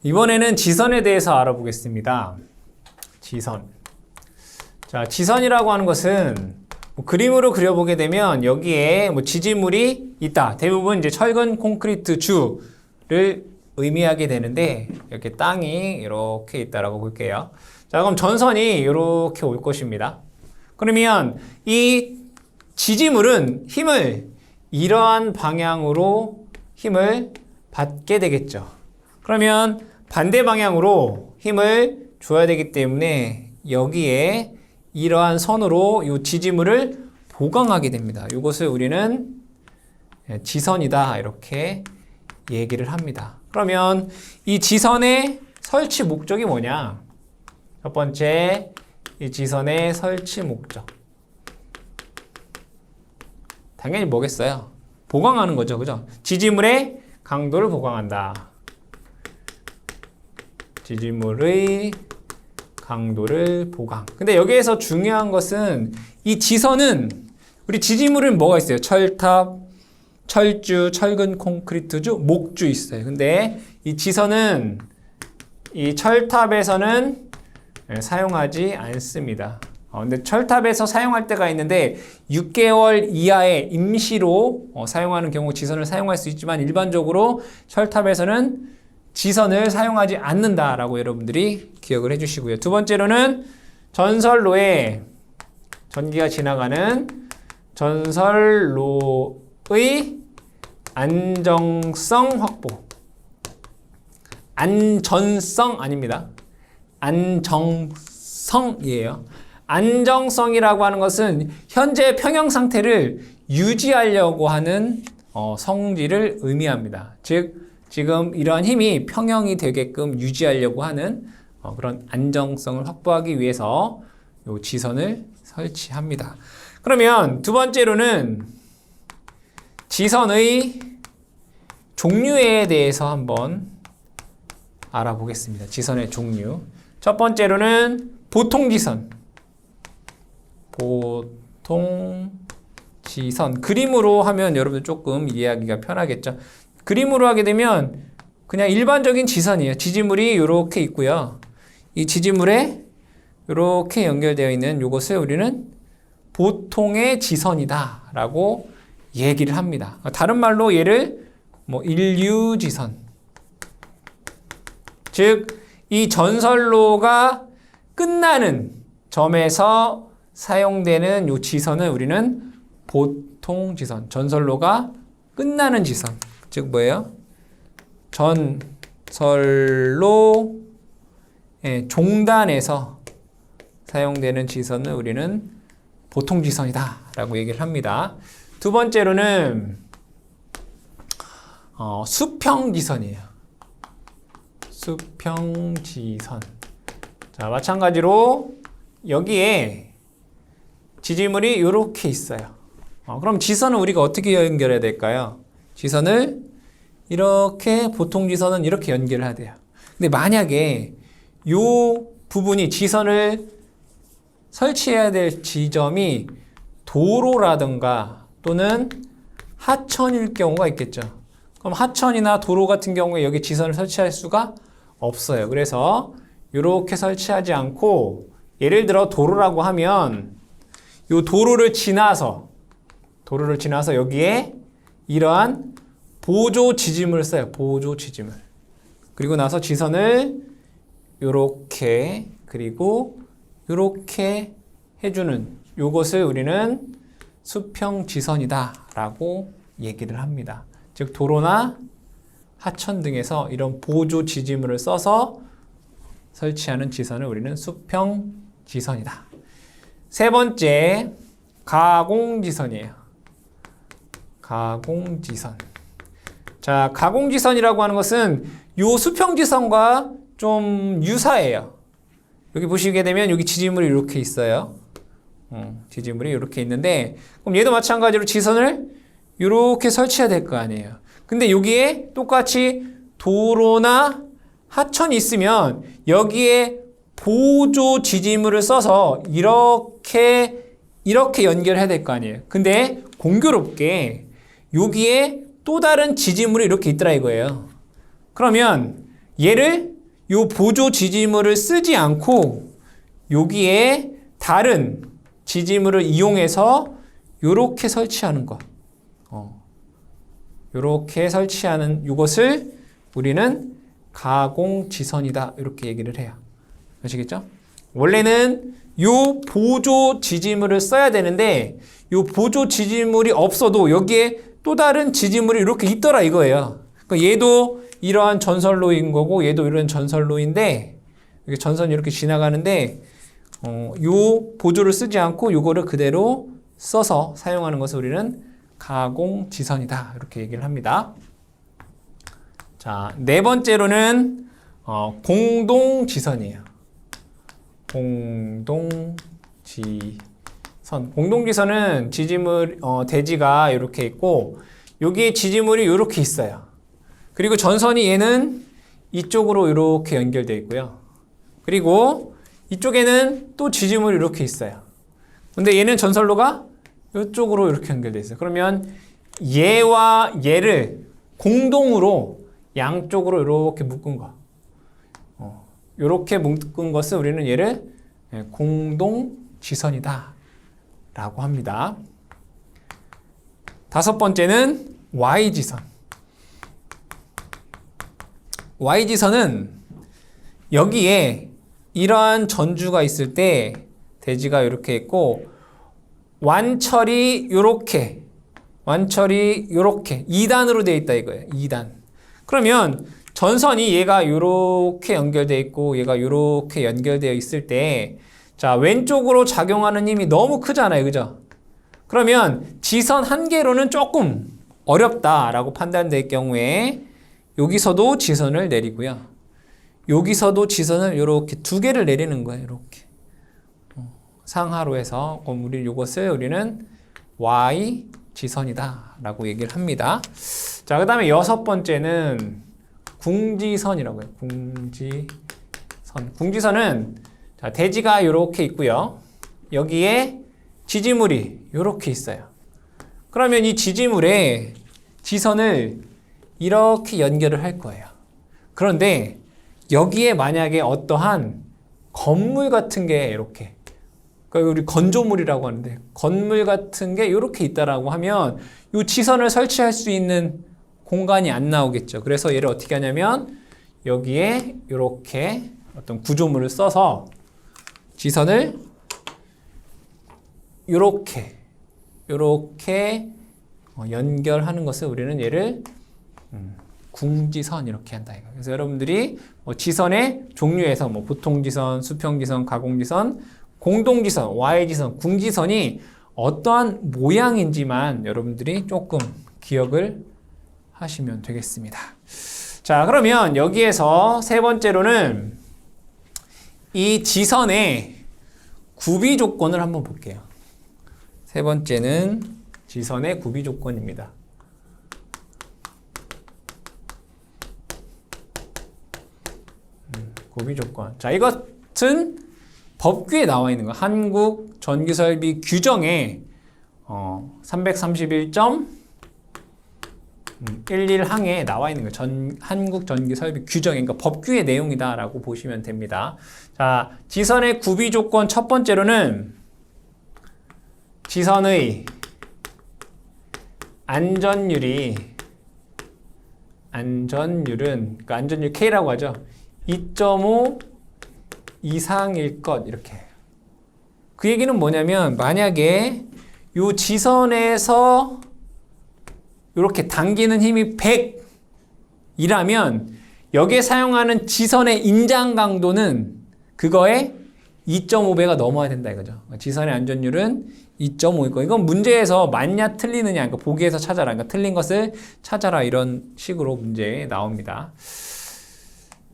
이번에는 지선에 대해서 알아보겠습니다. 지선. 자, 지선이라고 하는 것은 그림으로 그려보게 되면 여기에 지지물이 있다. 대부분 이제 철근 콘크리트 주를 의미하게 되는데 이렇게 땅이 이렇게 있다라고 볼게요. 자, 그럼 전선이 이렇게 올 것입니다. 그러면 이 지지물은 힘을 이러한 방향으로 힘을 받게 되겠죠. 그러면 반대 방향으로 힘을 줘야 되기 때문에 여기에 이러한 선으로 이 지지물을 보강하게 됩니다. 이것을 우리는 지선이다 이렇게 얘기를 합니다. 그러면 이 지선의 설치 목적이 뭐냐? 첫 번째, 이 지선의 설치 목적. 당연히 뭐겠어요? 보강하는 거죠. 그죠? 지지물의 강도를 보강한다. 지지물의 강도를 보강. 근데 여기에서 중요한 것은 이 지선은 우리 지지물은 뭐가 있어요? 철탑, 철주, 철근 콘크리트주, 목주 있어요. 근데 이 지선은 이 철탑에서는 사용하지 않습니다. 근데 철탑에서 사용할 때가 있는데 6개월 이하의 임시로 사용하는 경우 지선을 사용할 수 있지만 일반적으로 철탑에서는 지선을 사용하지 않는다라고 여러분들이 기억을 해주시고요. 두 번째로는 전선로에 전기가 지나가는 전선로의 안정성 확보. 안전성 아닙니다. 안정성이에요. 안정성이라고 하는 것은 현재 평형 상태를 유지하려고 하는 성질을 의미합니다. 즉 지금 이러한 힘이 평형이 되게끔 유지하려고 하는 그런 안정성을 확보하기 위해서 이 지선을 설치합니다. 그러면 두 번째로는 지선의 종류에 대해서 한번 알아보겠습니다. 지선의 종류. 첫 번째로는 보통지선. 보통지선. 그림으로 하면 여러분들 조금 이해하기가 편하겠죠. 그림으로 하게 되면 그냥 일반적인 지선이에요. 지지물이 이렇게 있고요. 이 지지물에 이렇게 연결되어 있는 이것을 우리는 보통의 지선이다 라고 얘기를 합니다. 다른 말로 얘를 일류지선. 즉, 이 전선로가 끝나는 점에서 사용되는 이 지선을 우리는 보통지선. 전선로가 끝나는 지선. 즉 뭐예요? 전선로 종단에서 사용되는 지선을 우리는 보통지선이다 라고 얘기를 합니다. 두 번째로는 수평지선이에요. 수평지선. 자, 마찬가지로 여기에 지지물이 이렇게 있어요. 그럼 지선은 우리가 어떻게 연결해야 될까요? 지선을 이렇게 보통지선은 이렇게 연결을 해야 돼요. 근데 만약에 이 부분이 지선을 설치해야 될 지점이 도로라든가 또는 하천일 경우가 있겠죠. 그럼 하천이나 도로 같은 경우에 여기 지선을 설치할 수가 없어요. 그래서 이렇게 설치하지 않고 예를 들어 도로라고 하면 이 도로를 지나서 여기에 이러한 보조 지지물을 써요. 보조 지지물. 그리고 나서 지선을 요렇게 그리고 요렇게 해주는 요것을 우리는 수평지선이다 라고 얘기를 합니다. 즉 도로나 하천 등에서 이런 보조 지지물을 써서 설치하는 지선을 우리는 수평지선이다. 세 번째, 가공지선이에요. 가공지선. 자, 가공지선이라고 하는 것은 요 수평지선과 좀 유사해요. 여기 보시게 되면 여기 지지물이 이렇게 있어요. 지지물이 이렇게 있는데 그럼 얘도 마찬가지로 지선을 이렇게 설치해야 될 거 아니에요. 근데 여기에 똑같이 도로나 하천이 있으면 여기에 보조 지지물을 써서 이렇게 연결해야 될 거 아니에요. 근데 공교롭게 여기에 또 다른 지지물이 이렇게 있더라 이거예요. 그러면 얘를 요 보조 지지물을 쓰지 않고 여기에 다른 지지물을 이용해서 요렇게 설치하는 것. 요렇게 설치하는 이것을 우리는 가공지선이다. 이렇게 얘기를 해요. 아시겠죠? 원래는 요 보조 지지물을 써야 되는데 요 보조 지지물이 없어도 여기에 또 다른 지지물이 이렇게 있더라 이거예요. 그러니까 얘도 이러한 전선로인 거고 얘도 이런 전선로인데 이렇게 전선이 이렇게 지나가는데 요 보조를 쓰지 않고 요거를 그대로 써서 사용하는 것을 우리는 가공지선이다. 이렇게 얘기를 합니다. 자, 네 번째로는 공동지선이에요. 공동지선. 공동지선은 지지물 대지가 이렇게 있고 여기에 지지물이 이렇게 있어요. 그리고 전선이 얘는 이쪽으로 이렇게 연결되어 있고요. 그리고 이쪽에는 또 지지물이 이렇게 있어요. 근데 얘는 전선로가 이쪽으로 이렇게 연결되어 있어요. 그러면 얘와 얘를 공동으로 양쪽으로 이렇게 묶은 거. 이렇게 묶은 것을 우리는 얘를 공동지선이다 라고 합니다. 다섯 번째는 Y지선. Y지선은 여기에 이러한 전주가 있을 때 대지가 이렇게 있고 완철이 이렇게 2단으로 되어 있다 이거예요. 2단. 그러면 전선이 얘가 이렇게 연결되어 있고 얘가 이렇게 연결되어 있을 때 자, 왼쪽으로 작용하는 힘이 너무 크잖아요. 그죠? 그러면 지선 한 개로는 조금 어렵다라고 판단될 경우에 여기서도 지선을 내리고요. 여기서도 지선을 이렇게 두 개를 내리는 거예요. 이렇게. 상하로 해서 그럼 이것을 우리는 Y지선이다 라고 얘기를 합니다. 자, 그 다음에 여섯 번째는 궁지선이라고 해요. 궁지선은 자, 대지가 이렇게 있고요. 여기에 지지물이 이렇게 있어요. 그러면 이 지지물에 지선을 이렇게 연결을 할 거예요. 그런데 여기에 만약에 어떠한 건물 같은 게 이렇게 그러니까 우리 건조물이라고 하는데 건물 같은 게 이렇게 있다라고 하면 이 지선을 설치할 수 있는 공간이 안 나오겠죠. 그래서 얘를 어떻게 하냐면 여기에 이렇게 어떤 구조물을 써서 지선을 이렇게 연결하는 것을 우리는 얘를 궁지선 이렇게 한다 이거. 그래서 여러분들이 지선의 종류에서 보통지선, 수평지선, 가공지선, 공동지선, Y지선, 궁지선이 어떠한 모양인지만 여러분들이 조금 기억을 하시면 되겠습니다. 자, 그러면 여기에서 세 번째로는 이 지선의 구비 조건을 한번 볼게요. 세 번째는 지선의 구비 조건입니다. 구비 조건. 자, 이것은 법규에 나와 있는 거. 한국 전기설비 규정에 331.11항에 나와 있는 거. 한국 전기설비 규정, 그러니까 법규의 내용이다라고 보시면 됩니다. 자, 지선의 구비 조건 첫 번째로는 지선의 안전율은, 그러니까 안전율 K라고 하죠. 2.5 이상일 것, 이렇게. 그 얘기는 뭐냐면, 만약에 요 지선에서 이렇게 당기는 힘이 100이라면, 여기에 사용하는 지선의 인장 강도는 그거의 2.5배가 넘어야 된다 이거죠. 지선의 안전율은 2.5이고, 이건 문제에서 맞냐 틀리느냐, 그러니까 보기에서 찾아라, 그러니까 틀린 것을 찾아라, 이런 식으로 문제에 나옵니다.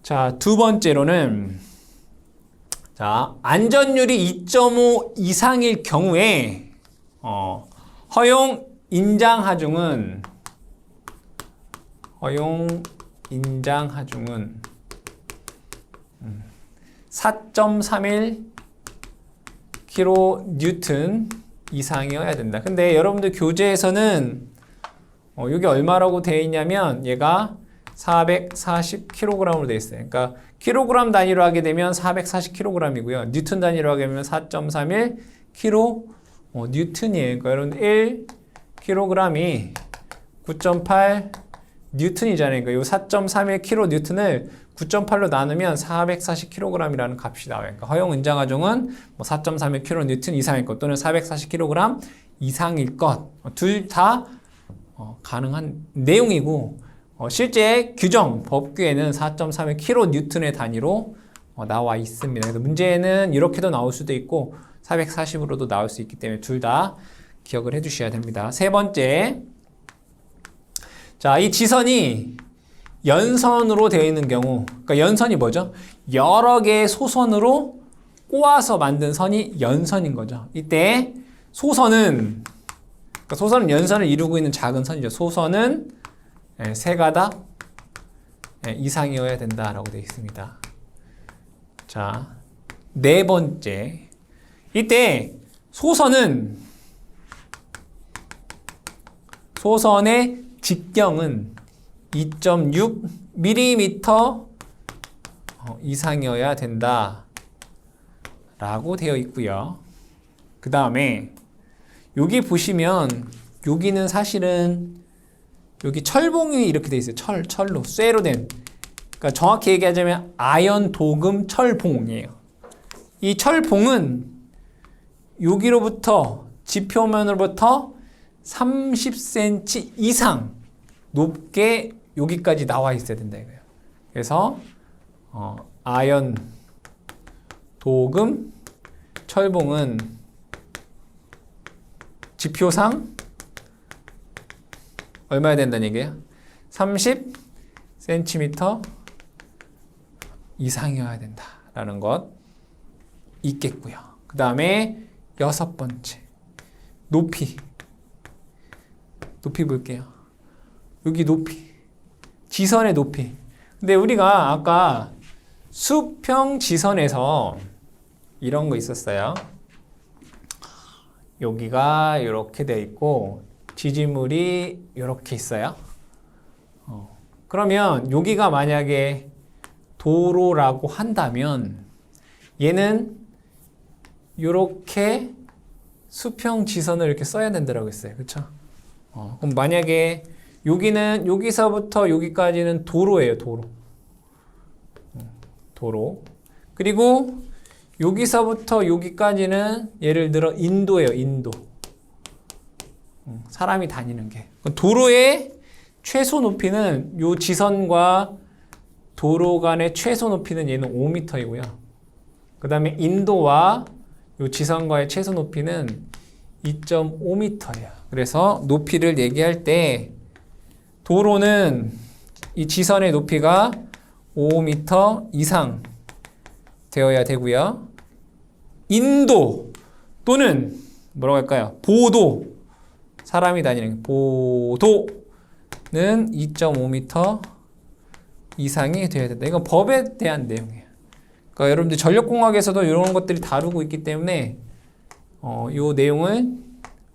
자, 두 번째로는 자, 안전율이 2.5 이상일 경우에 허용 인장 하중은 4.31 kN 이상이어야 된다. 근데 여러분들 교재에서는 여기 얼마라고 되어 있냐면 얘가 440kg으로 되어 있어요. 그러니까 킬로그램 단위로 하게 되면 440kg이고요. 뉴턴 단위로 하게 되면 4.31 킬로 뉴턴이에요. 그러니까 여러분 1kg이 9.8 뉴턴이잖아요. 그러니까 이 4.31 킬로 뉴턴을 9.8로 나누면 440kg이라는 값이 나와요. 그러니까 허용 은자가정은 뭐 4.31 킬로 뉴턴 이상일 것 또는 440kg 이상일 것 둘 다 가능한 내용이고 실제 규정 법규에는 4.31 킬로 뉴턴의 단위로 나와 있습니다. 그래서 문제는 이렇게도 나올 수도 있고 440으로도 나올 수 있기 때문에 둘 다 기억을 해 주셔야 됩니다. 세 번째, 자, 이 지선이 연선으로 되어 있는 경우, 그러니까 연선이 뭐죠? 여러 개의 소선으로 꼬아서 만든 선이 연선인 거죠. 이때 소선은, 그러니까 소선은 연선을 이루고 있는 작은 선이죠. 소선은 세 가닥 이상이어야 된다라고 되어 있습니다. 자, 네 번째, 이때 소선의 직경은 2.6mm 이상이어야 된다 라고 되어 있고요. 그 다음에 여기 보시면 여기는 사실은 여기 철봉이 이렇게 되어 있어요. 철로 쇠로 된, 그러니까 정확히 얘기하자면 아연 도금 철봉이에요. 이 철봉은 여기로부터 지표면으로부터 30cm 이상 높게 여기까지 나와 있어야 된다 이거예요. 그래서 아연 도금 철봉은 지표상 얼마야 된다는 얘기예요? 30cm 이상이어야 된다라는 것 있겠고요. 그 다음에 여섯 번째, 높이 볼게요. 여기 높이, 지선의 높이. 근데 우리가 아까 수평 지선에서 이런 거 있었어요. 여기가 이렇게 되어 있고 지지물이 이렇게 있어요. 그러면 여기가 만약에 도로라고 한다면 얘는 이렇게 수평 지선을 이렇게 써야 된다고 했어요. 그렇죠? 그럼 만약에 여기는 여기서부터 여기까지는 도로예요. 도로. 그리고 여기서부터 여기까지는 예를 들어 인도예요. 인도. 사람이 다니는 게. 도로의 최소 높이는 요 지선과 도로 간의 최소 높이는 얘는 5m이고요. 그 다음에 인도와 요 지선과의 최소 높이는 2.5m예요. 그래서 높이를 얘기할 때 도로는 이 지선의 높이가 5m 이상 되어야 되고요. 인도 또는 뭐라고 할까요? 보도, 사람이 다니는 보도는 2.5m 이상이 되어야 된다. 이건 법에 대한 내용이에요. 그러니까 여러분들 전력공학에서도 이런 것들이 다루고 있기 때문에 이 내용을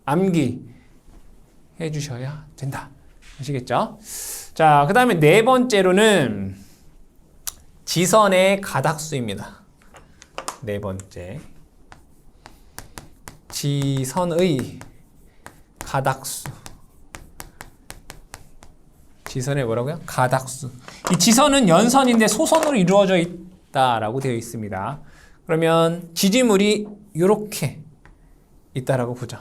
암기해 주셔야 된다. 아시겠죠? 자, 그 다음에 네 번째로는 지선의 가닥수입니다. 네 번째, 지선의 가닥수. 지선의 뭐라고요? 가닥수. 이 지선은 연선인데 소선으로 이루어져 있다라고 되어 있습니다. 그러면 지지물이 이렇게 있다라고 보죠.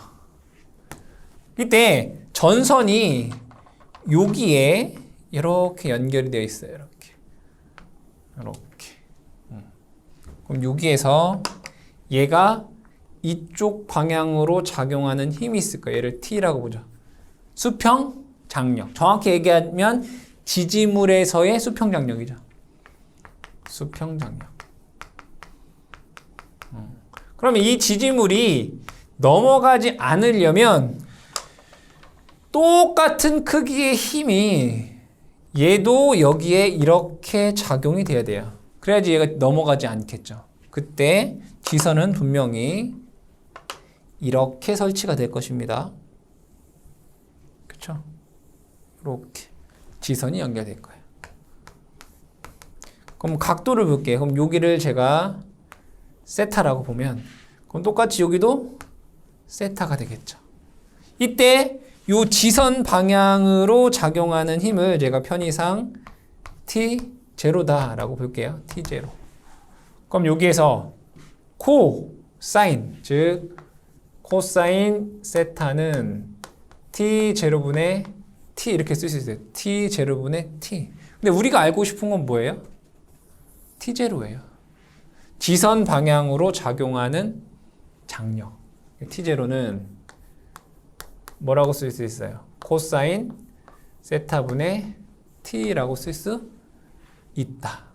이때 전선이 여기에 이렇게 연결이 되어 있어요. 이렇게. 그럼 여기에서 얘가 이쪽 방향으로 작용하는 힘이 있을 거예요. 얘를 T라고 보죠. 수평 장력. 정확히 얘기하면 지지물에서의 수평 장력이죠. 수평 장력. 그러면 이 지지물이 넘어가지 않으려면 똑같은 크기의 힘이 얘도 여기에 이렇게 작용이 돼야 돼요. 그래야지 얘가 넘어가지 않겠죠. 그때 지선은 분명히 이렇게 설치가 될 것입니다. 그렇죠? 이렇게 지선이 연결될 거예요. 그럼 각도를 볼게요. 그럼 여기를 제가 세타라고 보면 그럼 똑같이 여기도 세타가 되겠죠. 이때 요 지선 방향으로 작용하는 힘을 제가 편의상 T0다라고 볼게요. T0. 그럼 여기에서 코사인, 즉 코사인 세타는 T0분의 T 이렇게 쓸 수 있어요. T0분의 T. 근데 우리가 알고 싶은 건 뭐예요? T0예요. 지선 방향으로 작용하는 장력. T0는 뭐라고 쓸 수 있어요? 코사인 세타분의 T라고 쓸 수 있다.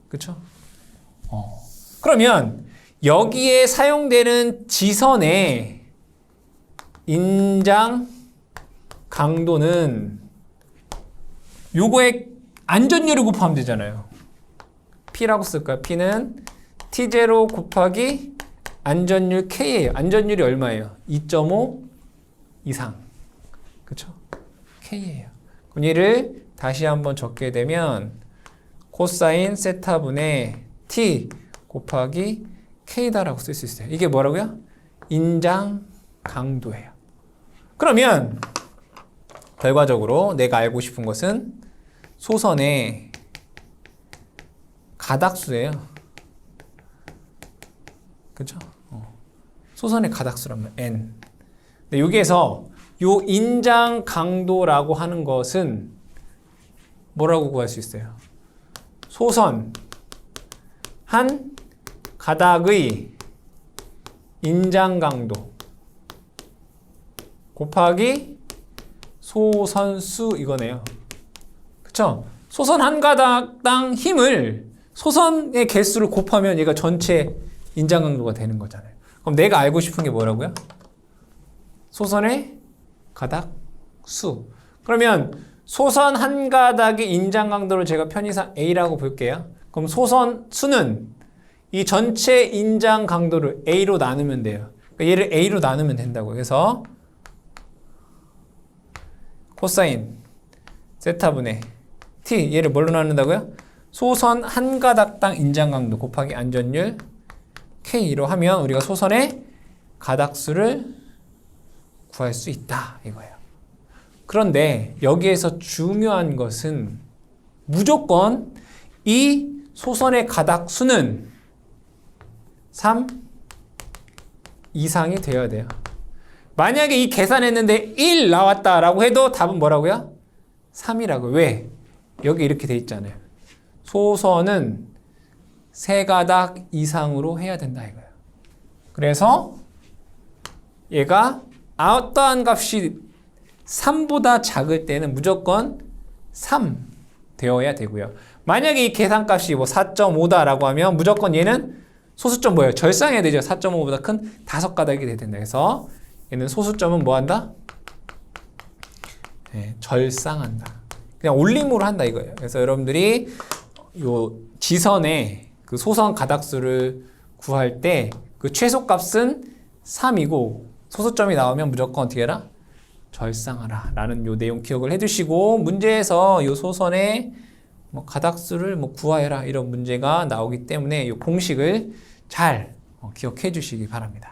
그쵸? 그러면 여기에 사용되는 지선의 인장 강도는 요거에 안전율을 곱하면 되잖아요. P라고 쓸까요? P는 T0 곱하기 안전율 K예요. 안전율이 얼마예요? 2.5 이상. 그쵸? K예요. 그럼 얘를 다시 한번 적게 되면 코사인 세타분의 T 곱하기 K다라고 쓸 수 있어요. 이게 뭐라고요? 인장 강도예요. 그러면 결과적으로 내가 알고 싶은 것은 소선의 가닥수예요. 그죠? 소선의 가닥수라면 N. 근데 여기에서 요 인장 강도라고 하는 것은 뭐라고 구할 수 있어요? 소선 한 가닥의 인장 강도 곱하기 소선수 이거네요. 그쵸? 소선 한 가닥당 힘을 소선의 개수를 곱하면 얘가 전체 인장 강도가 되는 거잖아요. 그럼 내가 알고 싶은 게 뭐라고요? 소선의 가닥 수. 그러면 소선 한 가닥의 인장 강도를 제가 편의상 A라고 볼게요. 그럼 소선 수는 이 전체 인장 강도를 A로 나누면 돼요. 그러니까 얘를 A로 나누면 된다고. 그래서 코사인 세타분의 T 얘를 뭘로 나눈다고요? 소선 한 가닥당 인장 강도 곱하기 안전율 K로 하면 우리가 소선의 가닥수를 구할 수 있다 이거예요. 그런데 여기에서 중요한 것은 무조건 이 소선의 가닥수는 3 이상이 되어야 돼요. 만약에 이 계산했는데 1 나왔다라고 해도 답은 뭐라고요? 3이라고. 왜? 여기 이렇게 돼 있잖아요. 소선은 3가닥 이상으로 해야 된다 이거예요. 그래서 얘가 어떠한 값이 3보다 작을 때는 무조건 3 되어야 되고요. 만약에 이 계산값이 뭐 4.5다라고 하면 무조건 얘는 소수점 뭐예요? 절상해야 되죠. 4.5보다 큰 5가닥이 돼야 된다. 그래서 얘는 소수점은 뭐 한다? 네, 절상한다. 그냥 올림으로 한다 이거예요. 그래서 여러분들이 요 지선의 그 소선 가닥수를 구할 때 그 최소값은 3이고 소수점이 나오면 무조건 어떻게 해라? 절상하라 라는 요 내용 기억을 해두시고 문제에서 요 소선의 뭐 가닥수를 뭐 구하여라 이런 문제가 나오기 때문에 요 공식을 잘 기억해 주시기 바랍니다.